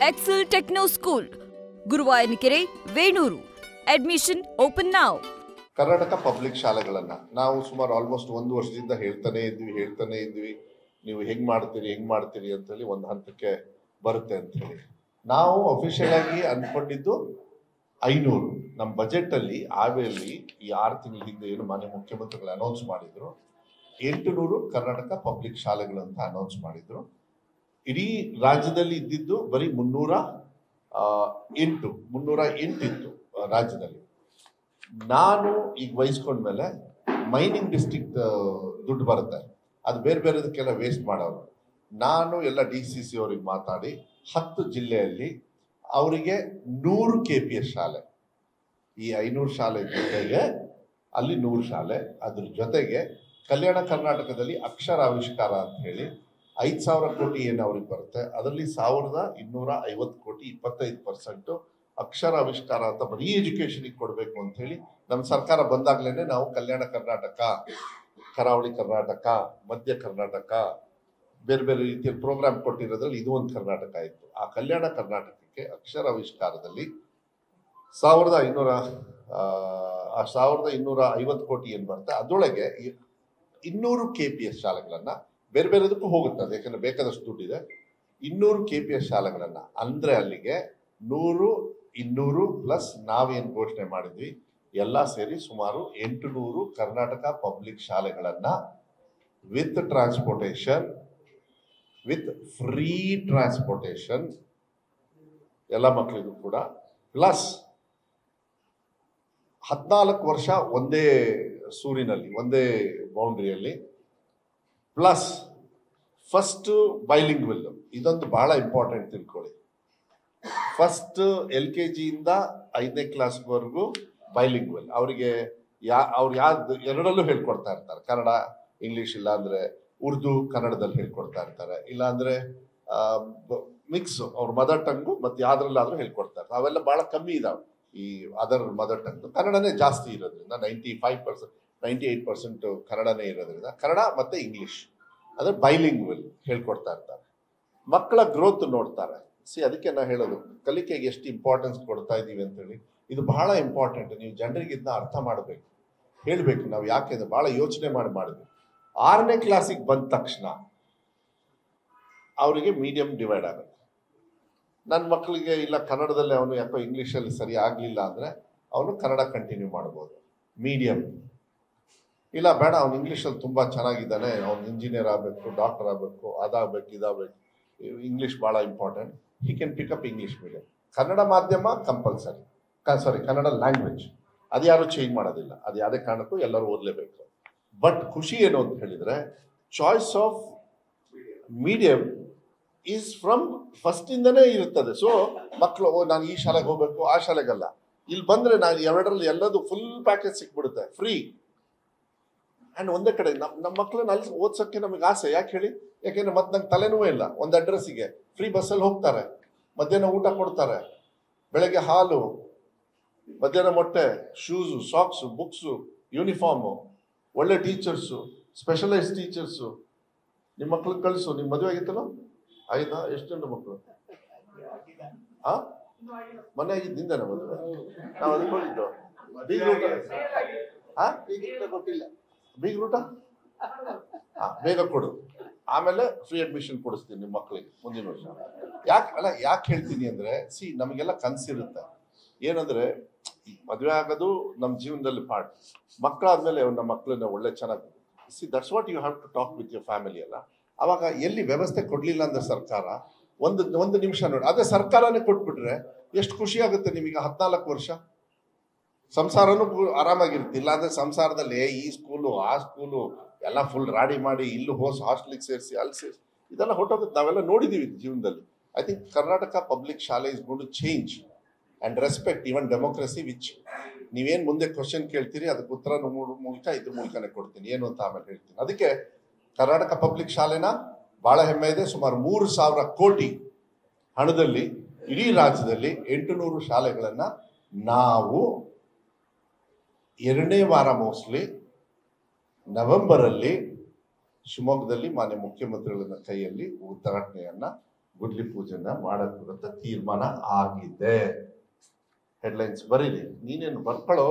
Excel Techno School, Guruvayanakere, Venur. Admission open now. Karnataka public ಶಾಲೆಗಳನ್ನು ನಾವು ಸುಮಾರು ಆಲ್ಮೋಸ್ಟ್ ಒಂದು ವರ್ಷದಿಂದ ಹೇಳ್ತಾನೆ ಇದ್ವಿ ನೀವು ಹೆಂಗೆ ಮಾಡ್ತೀರಿ ಅಂತೇಳಿ ಒಂದು ಹಂತಕ್ಕೆ ಬರುತ್ತೆ ಅಂತೇಳಿ ನಾವು ಅಫಿಷಿಯಲ್ ಆಗಿ ಅಂದ್ಕೊಂಡಿದ್ದು 500 ನಮ್ಮ ಬಜೆಟಲ್ಲಿ ಆವೇಲಿ ಈ 6 ತಿಂಗಳ ಹಿಂದೆ ಏನು ಮಾನ್ಯ ಮುಖ್ಯಮಂತ್ರಿಗಳು ಅನೌನ್ಸ್ ಮಾಡಿದ್ರು 800 ಕರ್ನಾಟಕ ಪಬ್ಲಿಕ್ ಶಾಲೆಗಳು ಅಂತ ಅನೌನ್ಸ್ ಮಾಡಿದ್ರು. ಇಡೀ ರಾಜ್ಯದಲ್ಲಿ ಇದ್ದಿದ್ದು ಬರೀ 308 ಇತ್ತು ರಾಜ್ಯದಲ್ಲಿ. ನಾನು ಈಗ ವಹಿಸ್ಕೊಂಡ್ಮೇಲೆ ಮೈನಿಂಗ್ ಡಿಸ್ಟ್ರಿಕ್ಟ್ ದುಡ್ಡು ಬರುತ್ತೆ, ಅದು ಬೇರೆದಕ್ಕೆಲ್ಲ ವೇಸ್ಟ್ ಮಾಡೋರು. ನಾನು ಎಲ್ಲ DCC ಅವ್ರಿಗೆ ಮಾತಾಡಿ 10 ಜಿಲ್ಲೆಯಲ್ಲಿ ಅವರಿಗೆ 100 KPS ಶಾಲೆ, ಈ 500 ಶಾಲೆ ಜೊತೆಗೆ ಅಲ್ಲಿ 100 ಶಾಲೆ, ಅದ್ರ ಜೊತೆಗೆ ಕಲ್ಯಾಣ ಕರ್ನಾಟಕದಲ್ಲಿ ಅಕ್ಷರ ಆವಿಷ್ಕಾರ ಅಂತ ಹೇಳಿ 5,000 ಕೋಟಿ ಏನು ಅವ್ರಿಗೆ ಬರುತ್ತೆ, ಅದರಲ್ಲಿ 1,250 ಕೋಟಿ 25% ಅಕ್ಷರ ಆವಿಷ್ಕಾರ ಅಂತ ಬರೀ ಎಜುಕೇಶನ್ಗೆ ಕೊಡಬೇಕು ಅಂತ ಹೇಳಿ ನಮ್ಮ ಸರ್ಕಾರ ಬಂದಾಗ್ಲೇನೆ ನಾವು ಕಲ್ಯಾಣ ಕರ್ನಾಟಕ, ಕರಾವಳಿ ಕರ್ನಾಟಕ, ಮಧ್ಯ ಕರ್ನಾಟಕ ಬೇರೆ ರೀತಿಯ ಪ್ರೋಗ್ರಾಮ್ ಕೊಟ್ಟಿರೋದ್ರಲ್ಲಿ ಇದು ಒಂದು ಕರ್ನಾಟಕ ಇತ್ತು. ಆ ಕಲ್ಯಾಣ ಕರ್ನಾಟಕಕ್ಕೆ ಅಕ್ಷರ ಆವಿಷ್ಕಾರದಲ್ಲಿ 1,250 ಕೋಟಿ ಏನು ಬರುತ್ತೆ, ಅದರೊಳಗೆ 200 KPS ಶಾಲೆಗಳನ್ನ ಬೇರೆದಕ್ಕೂ ಹೋಗುತ್ತೆ ಅದು, ಯಾಕಂದ್ರೆ ಬೇಕಾದಷ್ಟು ದುಡ್ಡಿದೆ. 200 KPS ಶಾಲೆಗಳನ್ನ ಅಂದ್ರೆ ಅಲ್ಲಿಗೆ 100, 200 ಪ್ಲಸ್ ನಾವೇನು ಘೋಷಣೆ ಮಾಡಿದ್ವಿ ಎಲ್ಲ ಸೇರಿ ಸುಮಾರು 800 ಕರ್ನಾಟಕ ಪಬ್ಲಿಕ್ ಶಾಲೆಗಳನ್ನ with transportation, with free transportation ಎಲ್ಲ ಮಕ್ಕಳಿಗೂ ಕೂಡ, ಪ್ಲಸ್ 14 ವರ್ಷ ಒಂದೇ ಸೂರಿನಲ್ಲಿ ಒಂದೇ ಬೌಂಡ್ರಿಯಲ್ಲಿ, ಪ್ಲಸ್ ಫಸ್ಟ್ ಬೈಲಿಂಗ್ವೆಲ್. ಇದೊಂದು ಬಹಳ ಇಂಪಾರ್ಟೆಂಟ್ ತಿಳ್ಕೊಳ್ಳಿ. ಫಸ್ಟ್ LKG ಇಂದ 5ನೇ ಕ್ಲಾಸ್ವರೆಗೂ ಬೈಲಿಂಗ್ವೆಲ್. ಅವರಿಗೆ ಅವ್ರು ಎರಡರಲ್ಲೂ ಹೇಳ್ಕೊಡ್ತಾ ಇರ್ತಾರೆ, ಕನ್ನಡ ಇಂಗ್ಲಿಷ್, ಇಲ್ಲ ಅಂದ್ರೆ ಉರ್ದು ಕನ್ನಡದಲ್ಲಿ ಹೇಳ್ಕೊಡ್ತಾ ಇರ್ತಾರೆ, ಇಲ್ಲ ಅಂದ್ರೆ ಮಿಕ್ಸ್ ಅವ್ರ ಮದರ್ ಟಂಗು ಮತ್ತೆ ಯಾವ್ದ್ರಲ್ಲಾದ್ರೂ ಹೇಳ್ಕೊಡ್ತಾ ಇರ್ತಾರೆ. ಅವೆಲ್ಲ ಬಹಳ ಕಮ್ಮಿ ಇದಾವೆ. ಈ ಅದರ್ ಮದರ್ ಟಂಗ್ ಕನ್ನಡನೇ ಜಾಸ್ತಿ ಇರೋದ್ರಿಂದ 95%, 98% ಕನ್ನಡನೇ ಇರೋದ್ರಿಂದ ಕನ್ನಡ ಮತ್ತೆ ಇಂಗ್ಲಿಷ್ ಅದ್ರ ಬೈಲಿಂಗ್ವೆಲ್ ಹೇಳ್ಕೊಡ್ತಾ ಇರ್ತಾರೆ. ಮಕ್ಕಳ ಗ್ರೋತ್ ನೋಡ್ತಾರೆ. ಅದಕ್ಕೆ ನಾ ಹೇಳೋದು ಕಲಿಕೆಗೆ ಎಷ್ಟು ಇಂಪಾರ್ಟೆನ್ಸ್ ಕೊಡ್ತಾ ಇದ್ದೀವಿ ಅಂತೇಳಿ. ಇದು ಬಹಳ ಇಂಪಾರ್ಟೆಂಟ್. ನೀವು ಜನರಿಗೆ ಇದನ್ನ ಅರ್ಥ ಮಾಡಬೇಕು, ಹೇಳ್ಬೇಕು. ನಾವು ಯಾಕೆ ಇದು ಬಹಳ ಯೋಚನೆ ಮಾಡಿದ್ವಿ. 6ನೇ ಕ್ಲಾಸಿಗೆ ಬಂದ ತಕ್ಷಣ ಅವರಿಗೆ ಮೀಡಿಯಂ ಡಿವೈಡ್ ಆಗುತ್ತೆ. ನನ್ನ ಮಕ್ಕಳಿಗೆ ಇಲ್ಲ ಕನ್ನಡದಲ್ಲಿ ಅವನು ಯಾಕೋ ಇಂಗ್ಲೀಷಲ್ಲಿ ಸರಿ ಆಗಲಿಲ್ಲ ಅಂದರೆ ಅವನು ಕನ್ನಡ ಕಂಟಿನ್ಯೂ ಮಾಡ್ಬೋದು. ಮೀಡಿಯಂ ಇಲ್ಲ ಬೇಡ ಅವನು ಇಂಗ್ಲೀಷಲ್ಲಿ ತುಂಬ ಚೆನ್ನಾಗಿದ್ದಾನೆ, ಅವನು ಇಂಜಿನಿಯರ್ ಆಗಬೇಕು, ಡಾಕ್ಟರ್ ಆಗಬೇಕು, ಅದಾಗಬೇಕು, ಇದಾಗಬೇಕು, ಇಂಗ್ಲೀಷ್ ಭಾಳ important, he can pickup English medium. Kannada ಮಾಧ್ಯಮ ಕಂಪಲ್ಸರಿ, ಕನ್ನಡ ಲ್ಯಾಂಗ್ವೇಜ್ ಅದು ಯಾರು ಚೇಂಜ್ ಮಾಡೋದಿಲ್ಲ, ಅದು ಯಾವುದೇ ಕಾರಣಕ್ಕೂ ಎಲ್ಲರೂ ಓದಲೇಬೇಕು. ಬಟ್ ಖುಷಿ ಏನು ಅಂತ ಹೇಳಿದರೆ choice of medium is from ಫಸ್ಟಿಂದನೇ ಇರುತ್ತದೆ. ಸೊ ಮಕ್ಕಳು ನಾನು ಈ ಶಾಲೆಗೆ ಹೋಗ್ಬೇಕು, ಆ ಶಾಲೆಗಲ್ಲ, ಇಲ್ಲಿ ಬಂದರೆ ನಾನು ಎರಡರಲ್ಲಿ ಎಲ್ಲದು ಫುಲ್ ಪ್ಯಾಕೇಜ್ ಸಿಕ್ಬಿಡುತ್ತೆ, ಫ್ರೀ. ಆ್ಯಂಡ್ ಒಂದೇ ಕಡೆ ನಮ್ಮ ಮಕ್ಕಳನ್ನ ಅಲ್ಲಿ ಓದ್ಸೋಕ್ಕೆ ನಮಗೆ ಆಸೆ. ಯಾಕೆ ಹೇಳಿ? ಯಾಕೆಂದ್ರೆ ಮತ್ತೆ ನಂಗೆ ತಲೆನೋವೇ ಇಲ್ಲ. ಒಂದು ಅಡ್ರೆಸ್ಸಿಗೆ ಫ್ರೀ ಬಸ್ಸಲ್ಲಿ ಹೋಗ್ತಾರೆ, ಮಧ್ಯಾಹ್ನ ಊಟ ಕೊಡ್ತಾರೆ, ಬೆಳಗ್ಗೆ ಹಾಲು, ಮಧ್ಯಾಹ್ನ ಮೊಟ್ಟೆ, ಶೂಸು, ಸಾಕ್ಸು, ಬುಕ್ಸು, ಯೂನಿಫಾರ್ಮು, ಒಳ್ಳೆ ಟೀಚರ್ಸು, ಸ್ಪೆಷಲೈಸ್ ಟೀಚರ್ಸು. ನಿಮ್ಮ ಮಕ್ಳಿಗೆ ಕಳಿಸು. ನಿಮ್ಮ ಮದುವೆ ಆಗಿತ್ತಲ್ಲ? ಆಯ್ತಾ? ಎಷ್ಟು ಜನ ಮಕ್ಕಳು? ಮನೆ ಆಗಿದ್ದಿಂದನೇ ಮದುವೆ? ನಾವು ಅದಕ್ಕೆ ಹೋಗಿದ್ದು. ಬೀಗ್ರೂಟ ಬೇಗ ಕೊಡು, ಆಮೇಲೆ ಫ್ರೀ ಅಡ್ಮಿಷನ್ ಕೊಡಿಸ್ತೀನಿ ನಿಮ್ಮ ಮಕ್ಕಳಿಗೆ ಮುಂದಿನ ವರ್ಷ. ಯಾಕೆ ಹೇಳ್ತೀನಿ ಅಂದ್ರೆ, ನಮಗೆಲ್ಲ ಕನಸಿರುತ್ತೆ ಏನಂದ್ರೆ ಮದುವೆ ಆಗೋದು ನಮ್ಮ ಜೀವನದಲ್ಲಿ ಪಾರ್ಟ್. ಮಕ್ಕಳಾದ್ಮೇಲೆ ನಮ್ಮ ಮಕ್ಕಳನ್ನ ಒಳ್ಳೆ ಚೆನ್ನಾಗಿ that's what you have to talk with your family ಅಲ್ಲ. ಅವಾಗ ಎಲ್ಲಿ ವ್ಯವಸ್ಥೆ ಕೊಡ್ಲಿಲ್ಲ ಅಂದ್ರೆ ಸರ್ಕಾರ ಒಂದು ನಿಮಿಷ ನೋಡಿ, ಅದೇ ಸರ್ಕಾರನೇ ಕೊಟ್ಬಿಟ್ರೆ ಎಷ್ಟು ಖುಷಿ ಆಗುತ್ತೆ ನಿಮಗೆ. 14 ವರ್ಷ ಸಂಸಾರನೂ ಆರಾಮಾಗಿರುತ್ತೆ. ಇಲ್ಲಾಂದ್ರೆ ಸಂಸಾರದಲ್ಲಿ ಈ ಸ್ಕೂಲು ಆ ಸ್ಕೂಲು ಎಲ್ಲ ಫುಲ್ ರಾಡಿ ಮಾಡಿ, ಇಲ್ಲೂ ಹಾಸ್ಟೆಲಿಗೆ ಸೇರಿಸಿ ಅಲ್ಲಿ ಸೇರಿಸಿ ಇದೆಲ್ಲ ಹೊಟ್ಟೋಗುತ್ತೆ. ನಾವೆಲ್ಲ ನೋಡಿದೀವಿ ಜೀವನದಲ್ಲಿ. I think Karnataka public shaale is going to change and respect even democracy, which ನೀವೇನು ಮುಂದೆ ಕ್ವಶನ್ ಕೇಳ್ತೀರಿ ಅದಕ್ಕೆ ಉತ್ತರ ಮೂಲಕ ಇದ್ರ ಮೂಲಕನೇ ಕೊಡ್ತೀನಿ, ಏನು ಅಂತ ಆಮೇಲೆ ಹೇಳ್ತೀನಿ. ಅದಕ್ಕೆ ಕರ್ನಾಟಕ ಪಬ್ಲಿಕ್ ಶಾಲೆನ ಭಾಳ ಹೆಮ್ಮೆ ಇದೆ. ಸುಮಾರು 3,000 ಕೋಟಿ ಹಣದಲ್ಲಿ ಇಡೀ ರಾಜ್ಯದಲ್ಲಿ 800 ಶಾಲೆಗಳನ್ನು ನಾವು 2ನೇ ವಾರ ಮೋಸ್ಟ್ಲಿ ನವೆಂಬರಲ್ಲಿ ಶಿವಮೊಗ್ಗದಲ್ಲಿ ಮಾನ್ಯ ಮುಖ್ಯಮಂತ್ರಿಗಳ ಕೈಯಲ್ಲಿ ಉದ್ಘಾಟನೆಯನ್ನ ಗುಡ್ಲಿ ಪೂಜೆನ ಮಾಡಕ್ಕಂತ ತೀರ್ಮಾನ ಆಗಿದೆ. ಹೆಡ್ಲೈನ್ಸ್ ಬರೀರಿ, ನೀನೇನು ಬರ್ಕೊಳ್ಳೋ,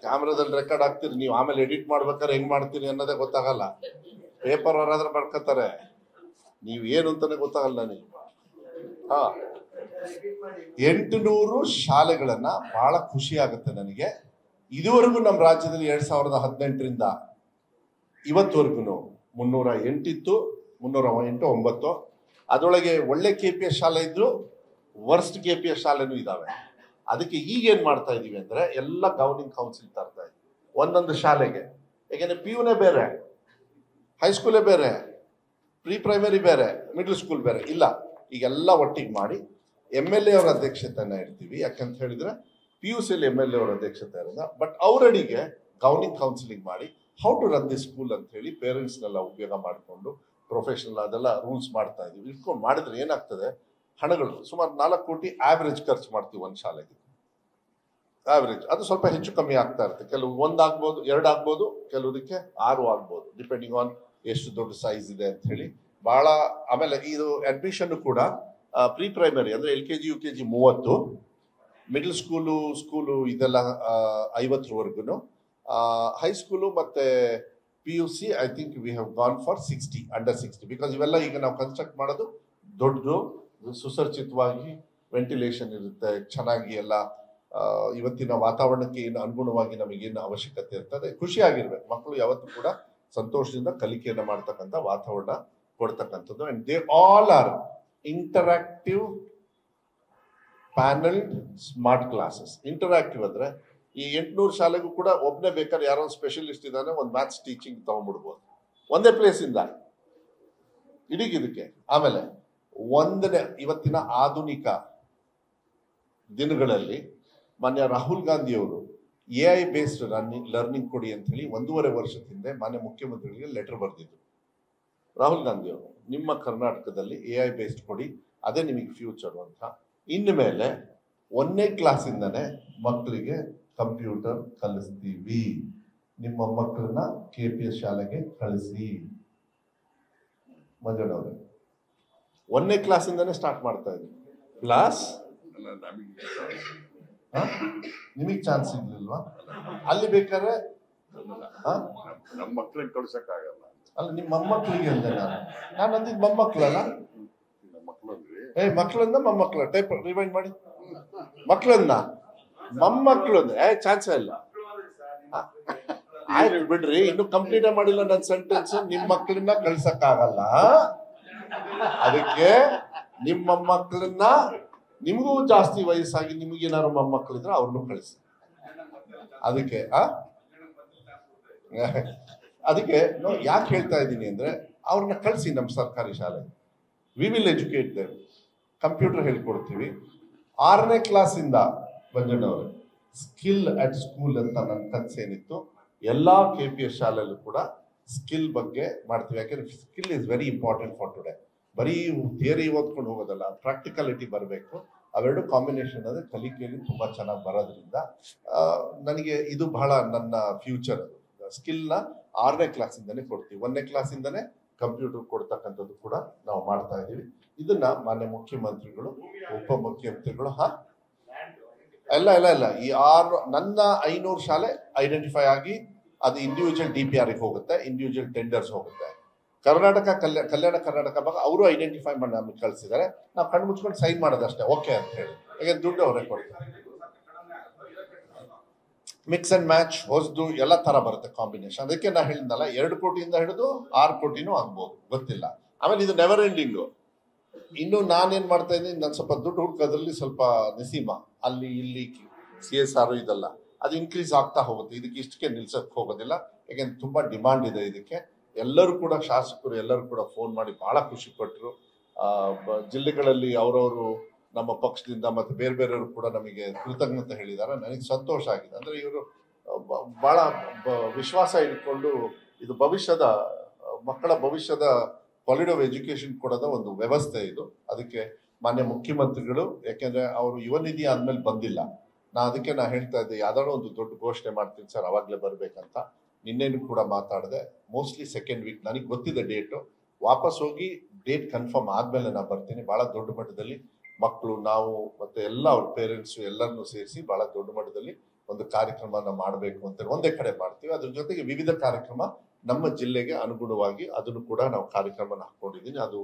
ಕ್ಯಾಮ್ರಾದಲ್ಲಿ ರೆಕಾರ್ಡ್ ಆಗ್ತೀರಿ ನೀವು, ಆಮೇಲೆ ಎಡಿಟ್ ಮಾಡ್ಬೇಕಾದ್ರೆ ಹೆಂಗ್ ಮಾಡ್ತೀರಿ ಅನ್ನೋದೇ ಗೊತ್ತಾಗಲ್ಲ. ಪೇಪರ್ ಅವರಾದ್ರೆ ಬರ್ಕೋತಾರೆ, ನೀವು ಏನು ಅಂತಾನೆ ಗೊತ್ತಾಗಲ್ಲ ನೀವು. 800 ಶಾಲೆಗಳನ್ನ, ಬಹಳ ಖುಷಿ ಆಗುತ್ತೆ ನನಗೆ. ಇದುವರೆಗೂ ನಮ್ಮ ರಾಜ್ಯದಲ್ಲಿ 2018ರಿಂದ ಇವತ್ತವರೆಗೂ 308 ಇತ್ತು, 308, 9. ಅದರೊಳಗೆ ಒಳ್ಳೆ KPS ಶಾಲೆ ಇದ್ರು, ವರ್ಸ್ಟ್ KPS ಶಾಲೆನೂ ಇದಾವೆ. ಅದಕ್ಕೆ ಈಗೇನ್ ಮಾಡ್ತಾ ಇದೀವಿ ಅಂದ್ರೆ ಎಲ್ಲ ಗವರ್ನಿಂಗ್ ಕೌನ್ಸಿಲ್ ತರ್ತಾ ಇದ್ವಿ ಒಂದೊಂದು ಶಾಲೆಗೆ. ಯಾಕೆಂದ್ರೆ PUನೇ ಬೇರೆ, ಹೈಸ್ಕೂಲೇ ಬೇರೆ, ಪ್ರೀ ಪ್ರೈಮರಿ ಬೇರೆ, ಮಿಡ್ಲ್ ಸ್ಕೂಲ್ ಬೇರೆ ಇಲ್ಲ. ಈಗೆಲ್ಲ ಒಟ್ಟಿಗೆ ಮಾಡಿ MLA ಅವರ ಅಧ್ಯಕ್ಷತೆಯನ್ನ ಇಡ್ತೀವಿ. ಯಾಕಂತ ಹೇಳಿದ್ರೆ PUCಯಲ್ಲಿ MLA ಅವರ ಅಧ್ಯಕ್ಷತೆ ಇರೋದ, ಬಟ್ ಅವರಡಿಗೆ ಗವರ್ನಿಂಗ್ ಕೌನ್ಸಿಲಿಂಗ್ ಮಾಡಿ how to run the school ಅಂತ ಹೇಳಿ ಪೇರೆಂಟ್ಸ್ನೆಲ್ಲ ಉಪಯೋಗ ಮಾಡಿಕೊಂಡು ಪ್ರೊಫೆಷನಲ್ ಅದೆಲ್ಲ ರೂಲ್ಸ್ ಮಾಡ್ತಾ ಇದೀವಿ. ಇಟ್ಕೊಂಡು ಮಾಡಿದ್ರೆ ಏನಾಗ್ತದೆ, ಹಣಗಳು ಸುಮಾರು 4 ಕೋಟಿ ಆವ್ರೇಜ್ ಖರ್ಚು ಮಾಡ್ತೀವಿ ಒಂದು ಶಾಲೆಗೆ. ಆವ್ರೇಜ್ ಅದು ಸ್ವಲ್ಪ ಹೆಚ್ಚು ಕಮ್ಮಿ ಆಗ್ತಾ ಇರುತ್ತೆ. ಕೆಲವು 1 ಆಗ್ಬೋದು, 2 ಆಗ್ಬೋದು, ಕೆಲವುದಕ್ಕೆ 6 ಆಗ್ಬೋದು, ಡಿಪೆಂಡಿಂಗ್ ಆನ್ ಎಷ್ಟು ದೊಡ್ಡ ಸೈಜ್ ಇದೆ ಅಂತ ಹೇಳಿ. ಬಹಳ ಆಮೇಲೆ ಇದು ಅಡ್ಮಿಷನ್ ಕೂಡ ಪ್ರೀ ಪ್ರೈಮರಿ ಅಂದ್ರೆ LKG UKG 30, ಮಿಡಲ್ ಸ್ಕೂಲು ಇದೆಲ್ಲ 50ವರೆಗೂ, ಹೈಸ್ಕೂಲು ಮತ್ತೆ PUC I think we have gone for 60, under 60. Because ಇವೆಲ್ಲ ಈಗ ನಾವು ಕನ್ಸ್ಟ್ರಕ್ಟ್ ಮಾಡೋದು ದೊಡ್ಡದು, ಸುಸರ್ಜಿತವಾಗಿ ವೆಂಟಿಲೇಷನ್ ಇರುತ್ತೆ, ಚೆನ್ನಾಗಿ ಎಲ್ಲ ಇವತ್ತಿನ ವಾತಾವರಣಕ್ಕೆ ಏನು ಅನುಗುಣವಾಗಿ ನಮಗೇನು ಅವಶ್ಯಕತೆ ಇರ್ತದೆ. ಖುಷಿಯಾಗಿರ್ಬೇಕು ಮಕ್ಕಳು, ಯಾವತ್ತೂ ಕೂಡ ಸಂತೋಷದಿಂದ ಕಲಿಕೆಯನ್ನು ಮಾಡ್ತಕ್ಕಂಥ ವಾತಾವರಣ ಕೊಡ್ತಕ್ಕಂಥದ್ದು. And they all are interactive panelled smart classes. Interactive ಅಂದ್ರೆ ಈ 800 ಶಾಲೆಗೂ ಕೂಡ ಒಬ್ಬನೇ ಬೇಕಾದ್ರೆ ಯಾರೋ ಒಂದು ಸ್ಪೆಷಲಿಸ್ಟ್ ಇದ್ದಾನೆ, ಒಂದು ಮ್ಯಾಥ್ಸ್ ಟೀಚಿಂಗ್ ತಗೊಂಡ್ಬಿಡ್ಬೋದು ಒಂದೇ ಪ್ಲೇಸ್ ಇಂದ ಇದಕ್ಕೆ. ಆಮೇಲೆ ಇವತ್ತಿನ ಆಧುನಿಕ ದಿನಗಳಲ್ಲಿ ಮಾನ್ಯ ರಾಹುಲ್ ಗಾಂಧಿ ಅವರು AI ಬೇಸ್ಡ್ ಲರ್ನಿಂಗ್ ಕೊಡಿ ಅಂತ ಹೇಳಿ 1.5 ವರ್ಷದ ಹಿಂದೆ ಮಾನ್ಯ ಮುಖ್ಯಮಂತ್ರಿಗಳಿಗೆ ಲೆಟರ್ ಬರೆದಿದ್ರು. ರಾಹುಲ್ ಗಾಂಧಿ ಅವರು, ನಿಮ್ಮ ಕರ್ನಾಟಕದಲ್ಲಿ AI ಬೇಸ್ಡ್ ಕೊಡಿ, ಅದೇ ನಿಮಗೆ ಫ್ಯೂಚರ್ ಅಂತ. ಇನ್ಮೇಲೆ 1ನೇ ಕ್ಲಾಸಿಂದನೇ ಮಕ್ಕಳಿಗೆ ಕಂಪ್ಯೂಟರ್ ಕಲಿಸ್ತೀವಿ. ನಿಮ್ಮ ಮಕ್ಕಳನ್ನ KPS ಶಾಲೆಗೆ ಕಳಿಸಿ. ಮಂಜಣ್ಣವ್ರೆ, 1ನೇ ಕ್ಲಾಸಿಂದನೇ ಸ್ಟಾರ್ಟ್ ಮಾಡ್ತಾ ಇದ್ವಿ ಕ್ಲಾಸ್. ನಿಮಗೆ ಚಾನ್ಸ್ ಸಿಗ್ಲಿಲ್ವಾ? ಅಲ್ಲಿ ಬೇಕಾದ್ರೆ ನಮ್ಮ ಮಕ್ಕಳಿಗೆ ಕಳ್ಸಕ್ಕಾಗಲ್ಲ. ಅಲ್ಲ, ನಿಮ್ಮ ಮೊಮ್ಮಕ್ಕಳಿಗೆ ಅಂದೆ ನಾನು ಅಂದಿದ್ದು ಮೊಮ್ಮಕ್ಕಳಲ್ಲ. ಮಕ್ಕಳನ್ನ ಮೊಮ್ಮಕ್ಕಳ ಟೈಪ್ ರಿವೈಂಡ್ ಮಾಡಿ. ಮಕ್ಕಳನ್ನ ಮೊಮ್ಮಕ್ಕಳು ಅಂದ್ರೆ ಚಾನ್ಸ್ ಇಲ್ಲ. ಆಯ್ತು ಬಿಡ್ರಿ, ಇನ್ನು ಕಂಪ್ಲೀಟ್ ಮಾಡಿಲ್ಲ ನನ್ನ ಸೆಂಟೆನ್ಸ್. ನಿಮ್ಮ ಮಕ್ಕಳನ್ನ ಕಳ್ಸಕ್ಕಾಗಲ್ಲ, ಅದಕ್ಕೆ ನಿಮ್ಮ ಮೊಮ್ಮಕ್ಕಳನ್ನ, ನಿಮಗೂ ಜಾಸ್ತಿ ವಯಸ್ಸಾಗಿ ನಿಮಗೇನಾದ್ರು ಮೊಮ್ಮಕ್ಕಳಿದ್ರೆ ಅವ್ರನ್ನೂ ಕಳಿಸಿ. ಅದಕ್ಕೆ ಯಾಕೆ ಹೇಳ್ತಾ ಇದ್ದೀನಿ ಅಂದ್ರೆ, ಅವ್ರನ್ನ ಕಳಿಸಿ ನಮ್ಮ ಸರ್ಕಾರಿ ಶಾಲೆ. We will educate them. Computer ಹೇಳ್ಕೊಡ್ತೀವಿ. 6ನೇ ಕ್ಲಾಸಿಂದ ಮಂಜಣ್ಣವ್ರೆ ಸ್ಕಿಲ್ ಅಟ್ ಸ್ಕೂಲ್ ಅಂತ ನನ್ನ ಕನಸೇನಿತ್ತು, ಎಲ್ಲಾ KPS ಶಾಲೆಯಲ್ಲೂ ಕೂಡ ಸ್ಕಿಲ್ ಬಗ್ಗೆ ಮಾಡ್ತೀವಿ. ಯಾಕೆಂದ್ರೆ skill is very important for today. ಬರೀ ಥಿಯರಿ ಓದ್ಕೊಂಡು ಹೋಗೋದಲ್ಲ, ಪ್ರಾಕ್ಟಿಕಾಲಿಟಿ ಬರಬೇಕು. ಅವೆರಡು ಕಾಂಬಿನೇಷನ್ ಅಂದ್ರೆ ಕಲಿಕೆಯಲ್ಲಿ ತುಂಬಾ ಚೆನ್ನಾಗಿ ಬರೋದ್ರಿಂದ ನನಗೆ ಇದು ಬಹಳ ನನ್ನ ಫ್ಯೂಚರ್. ಸ್ಕಿಲ್ನ 6ನೇ ಕ್ಲಾಸಿಂದನೇ ಕೊಡ್ತೀವಿ. 1ನೇ ಕ್ಲಾಸಿಂದನೇ ಕಂಪ್ಯೂಟರ್ ಕೊಡ್ತಕ್ಕಂಥದ್ದು ಕೂಡ ನಾವು ಮಾಡ್ತಾ ಇದ್ದೀವಿ. ಇದನ್ನ ಮಾನ್ಯ ಮುಖ್ಯಮಂತ್ರಿಗಳು, ಉಪಮುಖ್ಯಮಂತ್ರಿಗಳು ಇಲ್ಲ ಈ ನನ್ನ 500 ಶಾಲೆ ಐಡೆಂಟಿಫೈ ಆಗಿ ಅದು ಇಂಡಿವಿಜುವಲ್ DPR ಹೋಗುತ್ತೆ, ಇಂಡಿವಿಜುವಲ್ ಟೆಂಡರ್ಸ್ ಹೋಗುತ್ತೆ. ಕಲ್ಯಾಣ ಕರ್ನಾಟಕ ಭಾಗ ಅವರು ಐಡೆಂಟಿಫೈ ಮಾಡಿ ನಮಗೆ ಕಳಿಸಿದ್ದಾರೆ. ನಾವು ಕಣ್ಣು ಮುಚ್ಕೊಂಡು ಸೈನ್ ಮಾಡೋದಷ್ಟೇ, ಓಕೆ ಅಂತ ಹೇಳಿ. ಯಾಕೆ ದುಡ್ಡು ಅವರೇ ಕೊಡ್ತಾರೆ. ಮಿಕ್ಸ್ ಅಂಡ್ ಮ್ಯಾಚ್, ಹೊಸದು ಎಲ್ಲ ತರ ಬರುತ್ತೆ ಕಾಂಬಿನೇಷನ್. ಅದಕ್ಕೆ ನಾ ಹೇಳಿದ್ನಲ್ಲ, 2 ಕೋಟಿಯಿಂದ ಹಿಡಿದು 6 ಕೋಟಿನೂ ಆಗ್ಬೋದು, ಗೊತ್ತಿಲ್ಲ. ಆಮೇಲೆ ಇದು ನೆವರ್ ಎಂಡಿಂಗು. ಇನ್ನು ನಾನೇನ್ ಮಾಡ್ತಾ ಇದ್ದೀನಿ, ನಾನು ಸ್ವಲ್ಪ ದುಡ್ಡು ಹುಡುಕೋದ್ರಲ್ಲಿ ಸ್ವಲ್ಪ ನಸೀಮ, ಅಲ್ಲಿ ಇಲ್ಲಿ CSR ಇದೆಲ್ಲ ಅದು ಇನ್ಕ್ರೀಸ್ ಆಗ್ತಾ ಹೋಗುತ್ತೆ. ಇದಕ್ಕೆ ಇಷ್ಟಕ್ಕೆ ನಿಲ್ಸಕ್ ಹೋಗೋದಿಲ್ಲ, ಯಾಕೆಂದ್ರೆ ತುಂಬಾ ಡಿಮಾಂಡ್ ಇದೆ ಇದಕ್ಕೆ. ಎಲ್ಲರೂ ಕೂಡ ಶಾಸಕರು ಎಲ್ಲರೂ ಕೂಡ ಫೋನ್ ಮಾಡಿ ಬಹಳ ಖುಷಿ ಪಟ್ಟರು. ಜಿಲ್ಲೆಗಳಲ್ಲಿ ಅವರವರು ನಮ್ಮ ಪಕ್ಷದಿಂದ ಮತ್ತೆ ಬೇರೆ ಬೇರೆಯವರು ಕೂಡ ನಮಗೆ ಕೃತಜ್ಞತೆ ಹೇಳಿದ್ದಾರೆ. ನನಗೆ ಸಂತೋಷ ಆಗಿದೆ. ಅಂದ್ರೆ ಇವರು ಬಹಳ ವಿಶ್ವಾಸ ಇಟ್ಕೊಂಡು ಇದು ಮಕ್ಕಳ ಭವಿಷ್ಯದ ಕ್ವಾಲಿಟಿ ಆಫ್ ಎಜುಕೇಶನ್ ಕೊಡೋದ ಒಂದು ವ್ಯವಸ್ಥೆ ಇದು. ಅದಕ್ಕೆ ಮಾನ್ಯ ಮುಖ್ಯಮಂತ್ರಿಗಳು, ಯಾಕೆಂದ್ರೆ ಅವರು ಯುವ ನಿಧಿ ಆದ್ಮೇಲೆ ಬಂದಿಲ್ಲ. ಅದಕ್ಕೆ ನಾ ಹೇಳ್ತಾ ಇದ್ದೆ, ಯಾವ್ದಾದ್ರು ಒಂದು ದೊಡ್ಡ ಘೋಷಣೆ ಮಾಡ್ತೀನಿ ಸರ್, ಅವಾಗ್ಲೇ ಬರ್ಬೇಕಂತ. ನಿನ್ನೇನು ಕೂಡ ಮಾತಾಡಿದೆ. ಮೋಸ್ಟ್ಲಿ 2nd ವೀಕ್, ನನಗೆ ಗೊತ್ತಿದೆ ಡೇಟು, ವಾಪಸ್ ಹೋಗಿ ಡೇಟ್ ಕನ್ಫರ್ಮ್ ಆದ್ಮೇಲೆ ನಾನು ಬರ್ತೀನಿ. ಬಹಳ ದೊಡ್ಡ ಮಟ್ಟದಲ್ಲಿ ಮಕ್ಕಳು, ನಾವು ಮತ್ತೆ ಎಲ್ಲ ಅವ್ರ ಪೇರೆಂಟ್ಸು ಎಲ್ಲರನ್ನೂ ಸೇರಿಸಿ ಬಹಳ ದೊಡ್ಡ ಮಟ್ಟದಲ್ಲಿ ಒಂದು ಕಾರ್ಯಕ್ರಮನ ಮಾಡಬೇಕು ಅಂತ ಒಂದೇ ಕಡೆ ಮಾಡ್ತೀವಿ. ಅದ್ರ ಜೊತೆಗೆ ವಿವಿಧ ಕಾರ್ಯಕ್ರಮ ನಮ್ಮ ಜಿಲ್ಲೆಗೆ ಅನುಗುಣವಾಗಿ ಅದನ್ನು ಕೂಡ ನಾವು ಕಾರ್ಯಕ್ರಮನ ಹಾಕೊಂಡಿದ್ದೀನಿ. ಅದು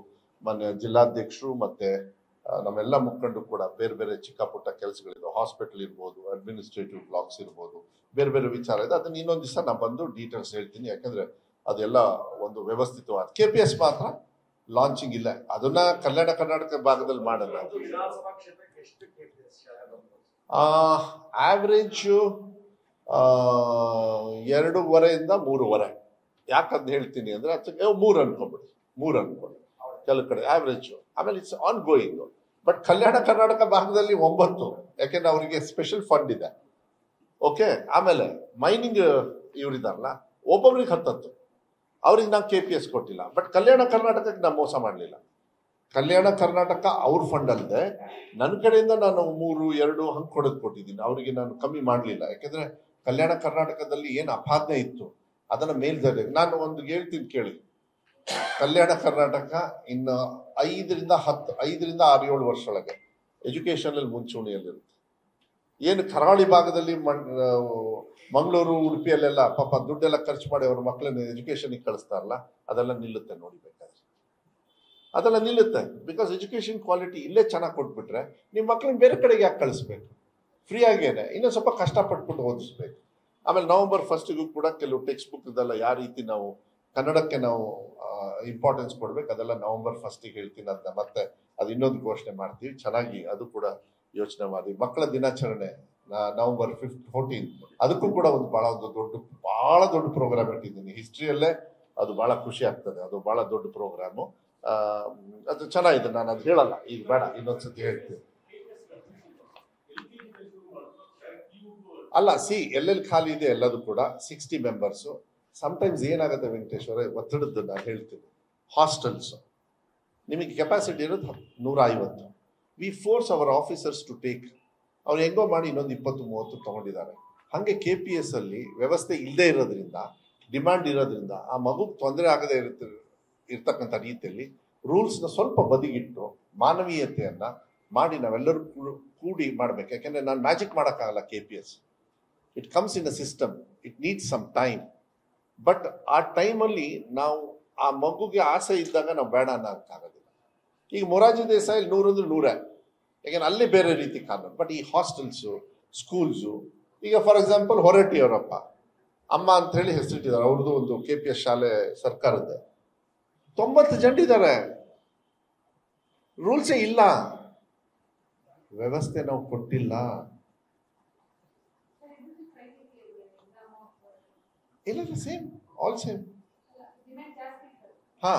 ಮೊನ್ನೆ ಜಿಲ್ಲಾಧ್ಯಕ್ಷರು ಮತ್ತೆ ನಮ್ಮೆಲ್ಲ ಮುಖಂಡರು ಕೂಡ ಬೇರೆ ಬೇರೆ ಚಿಕ್ಕ ಪುಟ್ಟ ಕೆಲಸಗಳಿದೆ, ಹಾಸ್ಪಿಟಲ್ ಇರ್ಬೋದು, ಅಡ್ಮಿನಿಸ್ಟ್ರೇಟಿವ್ ಬ್ಲಾಕ್ಸ್ ಇರ್ಬೋದು, ಬೇರೆ ಬೇರೆ ವಿಚಾರ ಇದೆ. ಅದನ್ನ ಇನ್ನೊಂದು ದಿವಸ ನಾನು ಬಂದು ಡೀಟೇಲ್ಸ್ ಹೇಳ್ತೀನಿ. ಯಾಕಂದ್ರೆ ಅದೆಲ್ಲ ಒಂದು ವ್ಯವಸ್ಥಿತವಾದ KPS ಮಾತ್ರ ಲಾಂಚಿಂಗ್ ಇಲ್ಲ, ಅದನ್ನ ಕಲ್ಯಾಣ ಕರ್ನಾಟಕ ಭಾಗದಲ್ಲಿ ಮಾಡಲ್ಲ. ಆವ್ರೇಜ್ 2.5 3.5. ಯಾಕಂತ ಹೇಳ್ತೀನಿ ಅಂದ್ರೆ 3 ಅನ್ಕೊಂಬಿಡಿ, 3 ಅನ್ಕೊಳ್ಳಿ ಕೆಲವು ಕಡೆ ಆವ್ರೇಜ್. ಆಮೇಲೆ it's on going. But Kalyana Karnataka ಭಾಗದಲ್ಲಿ 9, ಯಾಕೆಂದ್ರೆ ಅವರಿಗೆ ಸ್ಪೆಷಲ್ ಫಂಡ್ ಇದೆ. ಓಕೆ. ಆಮೇಲೆ ಮೈನಿಂಗ್ ಇವರಿದಾರಲ್ಲ, ಒಬ್ಬೊಬ್ರಿಗೆ 10, ಅವ್ರಿಗೆ ನಾವು KPS ಕೊಟ್ಟಿಲ್ಲ. ಬಟ್ ಕಲ್ಯಾಣ ಕರ್ನಾಟಕಕ್ಕೆ ನಾವು ಮೋಸ ಮಾಡಲಿಲ್ಲ. ಕಲ್ಯಾಣ ಕರ್ನಾಟಕ ಅವ್ರ ಫಂಡ್ ಅಲ್ಲದೆ ನನ್ನ ಕಡೆಯಿಂದ ನಾನು 3, 2 ಹಂಗೆ ಕೊಟ್ಟಿದ್ದೀನಿ. ಅವರಿಗೆ ನಾನು ಕಮ್ಮಿ ಮಾಡಲಿಲ್ಲ. ಯಾಕೆಂದ್ರೆ ಕಲ್ಯಾಣ ಕರ್ನಾಟಕದಲ್ಲಿ ಏನು ಅಪಾದನೆ ಇತ್ತು ಅದನ್ನ ಮೇಲ್ದರ್ಜೆ ನಾನು ಒಂದು ಹೇಳ್ತೀನಿ ಕೇಳಿ. ಕಲ್ಯಾಣ ಕರ್ನಾಟಕ ಇನ್ನು 5 ರಿಂದ 6-7 ವರ್ಷದೊಳಗೆ ಎಜುಕೇಶನ್ ಅಲ್ಲಿ ಮುಂಚೂಣಿಯಲ್ಲಿರುತ್ತೆ. ಏನು ಕರಾವಳಿ ಭಾಗದಲ್ಲಿ ಮಂಗಳೂರು, ಉಡುಪಿಯಲ್ಲೆಲ್ಲ ಪಾಪ ದುಡ್ಡೆಲ್ಲ ಖರ್ಚು ಮಾಡಿ ಅವ್ರ ಮಕ್ಕಳನ್ನ ಎಜುಕೇಶನ್ಗೆ ಕಳಿಸ್ತಾರಲ್ಲ, ಅದೆಲ್ಲ ನಿಲ್ಲುತ್ತೆ. ನೋಡಿಬೇಕಾದ್ರೆ ಅದೆಲ್ಲ ನಿಲ್ಲುತ್ತೆ. ಬಿಕಾಸ್ ಎಜುಕೇಶನ್ ಕ್ವಾಲಿಟಿ ಇಲ್ಲೇ ಚೆನ್ನಾಗಿ ಕೊಟ್ಬಿಟ್ರೆ ನಿಮ್ಮ ಮಕ್ಕಳನ್ನ ಬೇರೆ ಕಡೆಗೆ ಯಾಕೆ ಕಳಿಸ್ಬೇಕು? ಫ್ರೀ ಆಗೇನೆ ಇನ್ನೂ ಸ್ವಲ್ಪ ಕಷ್ಟಪಟ್ಬಿಟ್ಟು ಓದಿಸ್ಬೇಕು. ಆಮೇಲೆ November 1ಗೂ ಕೂಡ ಕೆಲವು ಟೆಕ್ಸ್ಟ್ ಬುಕ್ ಇದೆಲ್ಲ ಯಾವ ರೀತಿ ನಾವು ಕನ್ನಡಕ್ಕೆ ನಾವು ಇಂಪಾರ್ಟೆನ್ಸ್ ಕೊಡ್ಬೇಕು, ಅದೆಲ್ಲ November 1ಗೆ ಹೇಳ್ತೀನಿ. ಅದನ್ನ ಮತ್ತೆ ಅದು ಇನ್ನೊಂದು ಘೋಷಣೆ ಮಾಡ್ತೀವಿ. ಚೆನ್ನಾಗಿ ಅದು ಕೂಡ ಯೋಚನೆ ಮಾಡಿ. ಮಕ್ಕಳ ದಿನಾಚರಣೆ November 14 ಅದಕ್ಕೂ ಕೂಡ ಒಂದು ಬಹಳ ದೊಡ್ಡ ಪ್ರೋಗ್ರಾಮ್ ಇಟ್ಟಿದ್ದೀನಿ. ಹಿಸ್ಟ್ರಿಯಲ್ಲೇ ಅದು ಬಹಳ ಖುಷಿ ಆಗ್ತದೆ. ಅದು ಬಹಳ ದೊಡ್ಡ ಪ್ರೋಗ್ರಾಮು. ಅದು ಚೆನ್ನಾಗಿದೆ. ನಾನು ಅದು ಹೇಳಲ್ಲ ಈಗ, ಬೇಡ, ಇನ್ನೊಂದ್ಸತಿ ಹೇಳ್ತೀನಿ. ಅಲ್ಲ, ಎಲ್ಲೆಲ್ಲಿ ಖಾಲಿ ಇದೆ ಎಲ್ಲದು ಕೂಡ 60 ಮೆಂಬರ್ಸು. ಸಮ್ಟೈಮ್ಸ್ ಏನಾಗುತ್ತೆ ವೆಂಕಟೇಶ್ವರ, ಒತ್ತಡದ್ದು ನಾನು ಹೇಳ್ತೀನಿ. ಹಾಸ್ಟೆಲ್ಸ್ ನಿಮಗೆ ಕೆಪಾಸಿಟಿ ಇರೋದು 150. We force our officers to take. ಅವ್ರು ಹೆಂಗೋ ಮಾಡಿ ಇನ್ನೊಂದು 20-30 ತಗೊಂಡಿದ್ದಾರೆ. ಹಾಗೆ KPS ಅಲ್ಲಿ ವ್ಯವಸ್ಥೆ ಇಲ್ಲದೆ ಇರೋದ್ರಿಂದ, ಡಿಮ್ಯಾಂಡ್ ಇರೋದ್ರಿಂದ ಆ ಮಗುಗೆ ತೊಂದರೆ ಆಗದೆ ಇರ್ತಕ್ಕಂಥ ರೀತಿಯಲ್ಲಿ ರೂಲ್ಸ್ನ ಸ್ವಲ್ಪ ಬದಿಗಿಟ್ಟು ಮಾನವೀಯತೆಯನ್ನ ಮಾಡಿ ನಾವೆಲ್ಲರೂ ಕೂಡಿ ಮಾಡ್ಬೇಕು. ಯಾಕೆಂದ್ರೆ ನಾನು ಮ್ಯಾಜಿಕ್ ಮಾಡೋಕ್ಕಾಗಲ್ಲ. KPS it comes in a system, it needs some time. But ಆ ಟೈಮಲ್ಲಿ ನಾವು ಆ ಮಗುಗೆ ಆಸೆ ಇದ್ದಾಗ ನಾವು ಬೇಡ ಅನ್ನೋಕ್ಕಾಗೋದಿಲ್ಲ. ಈಗ ಮೊರಾರ್ಜಿ ದೇಸಾಯಿ 100 ಅಂದ್ರೆ 100, ಯಾಕೆಂದ್ರೆ ಅಲ್ಲಿ ಬೇರೆ ರೀತಿ ಕಾನೂನು. ಬಟ್ ಈ ಹಾಸ್ಟೆಲ್ಸು, ಸ್ಕೂಲ್ಸು, ಈಗ ಫಾರ್ ಎಕ್ಸಾಂಪಲ್ ಹೊರಟ್ಟಿ ಅವರಪ್ಪ ಅಮ್ಮ ಅಂತ ಹೇಳಿ ಹೆಸರಿಟ್ಟಿದ್ದಾರೆ. ಅವ್ರದ್ದು ಒಂದು KPS ಶಾಲೆ ಸರ್ಕಾರದ 90 ಜನ ಇದ್ದಾರೆ. ರೂಲ್ಸೇ ಇಲ್ಲ, ವ್ಯವಸ್ಥೆ ನಾವು ಕೊಟ್ಟಿಲ್ಲ. ಇಲ್ಲ, ಸೇಮ್, ಆಲ್ ಸೇಮ್. ಹಾ,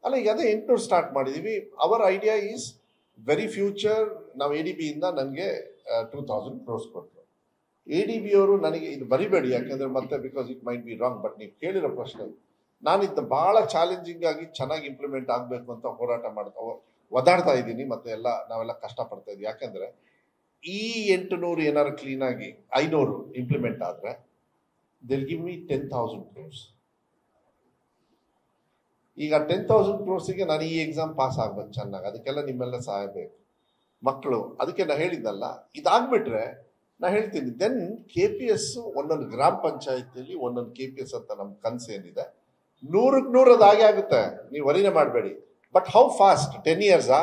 ಅಲ್ಲ, ಈಗ ಅದೇ 800 ಸ್ಟಾರ್ಟ್ ಮಾಡಿದೀವಿ. Our idea is very future. ನಾವು ADB ಇಂದ ನನಗೆ 2000 crores ಕೊಟ್ಟರು. ADB ಅವರು ನನಗೆ ಇದು ಬರಿಬೇಡಿ, ಯಾಕೆಂದ್ರೆ ಮತ್ತೆ because it might be wrong. But ನೀವು ಕೇಳಿರೋ ಪ್ರಶ್ನೆ, ನಾನಿದ್ದ ಬಹಳ ಚಾಲೆಂಜಿಂಗ್ ಆಗಿ ಚೆನ್ನಾಗಿ ಇಂಪ್ಲಿಮೆಂಟ್ ಆಗಬೇಕು ಅಂತ ಹೋರಾಟ ಒದಾಡ್ತಾ ಇದ್ದೀನಿ. ಮತ್ತೆ ನಾವೆಲ್ಲ ಕಷ್ಟಪಡ್ತಾ ಇದ್ವಿ. ಯಾಕಂದ್ರೆ ಈ 800 ಏನಾದ್ರು ಕ್ಲೀನ್ ಆಗಿ 500 ಇಂಪ್ಲಿಮೆಂಟ್ ಆದ್ರೆ they'll give me 10,000 crores. ಈಗ 10,000 crores ನಾನು ಈ ಎಕ್ಸಾಮ್ ಪಾಸ್ ಆಗ್ಬೇಕು ಚೆನ್ನಾಗಿ. ಅದಕ್ಕೆಲ್ಲ ನಿಮ್ಮೆಲ್ಲ ಸಹಾಯ ಬೇಕು. ಮಕ್ಕಳು, ಅದಕ್ಕೆ ನಾ ಹೇಳಿದ್ನಲ್ಲ, ಇದಾಗ್ಬಿಟ್ರೆ ನಾ ಹೇಳ್ತೀನಿ ದೆನ್ KPS ಒಂದೊಂದು ಗ್ರಾಮ ಪಂಚಾಯತಿಯಲ್ಲಿ ಒಂದೊಂದು KPS ಅಂತ ನಮ್ಮ ಕನಸು ಏನಿದೆ 100ಕ್ಕೆ 100 ಅದು ಹಾಗೆ ಆಗುತ್ತೆ. ನೀವು ವರಿನೇ ಮಾಡಬೇಡಿ. But how fast? 10 yearsಾ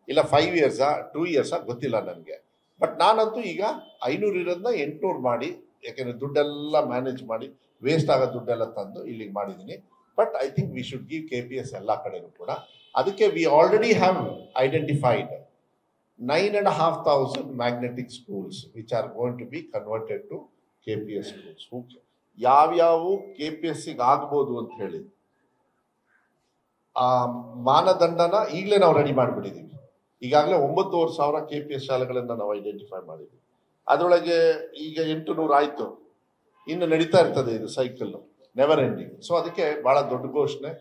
ಇಲ್ಲ 5 yearsಾ 2 yearsಾ ಗೊತ್ತಿಲ್ಲ ನನಗೆ. ಬಟ್ ನಾನಂತೂ ಈಗ 500 ಇರೋದನ್ನ 800 ಮಾಡಿ, ಯಾಕೆಂದ್ರೆ ದುಡ್ಡೆಲ್ಲ ಮ್ಯಾನೇಜ್ ಮಾಡಿ ವೇಸ್ಟ್ ಆಗೋ ದುಡ್ಡೆಲ್ಲ ತಂದು ಇಲ್ಲಿಗೆ ಮಾಡಿದ್ದೀನಿ. But I think we should give KPS ಎಲ್ಲ ಕಡೆನೂ ಕೂಡ. ಅದಕ್ಕೆ we already have identified 9,500 magnetic schools which are going to be converted to KPS schools. ಯಾವ್ಯಾವು KPSಗೆ ಆಗ್ಬೋದು ಅಂತ ಹೇಳಿ ಆ ಮಾನದಂಡನ ಈಗಲೇ ನಾವು ರೆಡಿ ಮಾಡಿಬಿಟ್ಟಿದ್ದೀವಿ. ಈಗಾಗಲೇ 9,500 KPS ಶಾಲೆಗಳನ್ನ ನಾವು ಐಡೆಂಟಿಫೈ ಮಾಡಿದ್ವಿ. ಅದರೊಳಗೆ ಈಗ 800 ಆಯ್ತು, ಇನ್ನು ನಡೀತಾ ಇರ್ತದೆ ಇದು ಸೈಕಲ್, ನೆವರ್ ಎಂಡಿಂಗ್. ಸೊ ಅದಕ್ಕೆ ಬಹಳ ದೊಡ್ಡ ಘೋಷಣೆ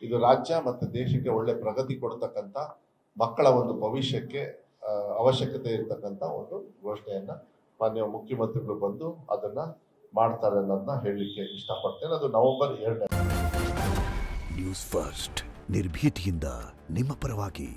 ಇದು. ರಾಜ್ಯ ಮತ್ತು ದೇಶಕ್ಕೆ ಒಳ್ಳೆ ಪ್ರಗತಿ ಕೊಡ್ತಕ್ಕಂಥ, ಮಕ್ಕಳ ಒಂದು ಭವಿಷ್ಯಕ್ಕೆ ಅವಶ್ಯಕತೆ ಇರತಕ್ಕಂಥ ಒಂದು ಘೋಷಣೆಯನ್ನ ಮಾನ್ಯ ಮುಖ್ಯಮಂತ್ರಿಗಳು ಬಂದು ಅದನ್ನ ಮಾಡ್ತಾರೆ ಅನ್ನೋದನ್ನ ಹೇಳಲಿಕ್ಕೆ ಇಷ್ಟಪಡ್ತೇನೆ. ಅದು November 2. ನ್ಯೂಸ್ ಫಸ್ಟ್ ನಿರ್ಭೀತಿಯಿಂದ ನಿಮ್ಮ ಪರವಾಗಿ.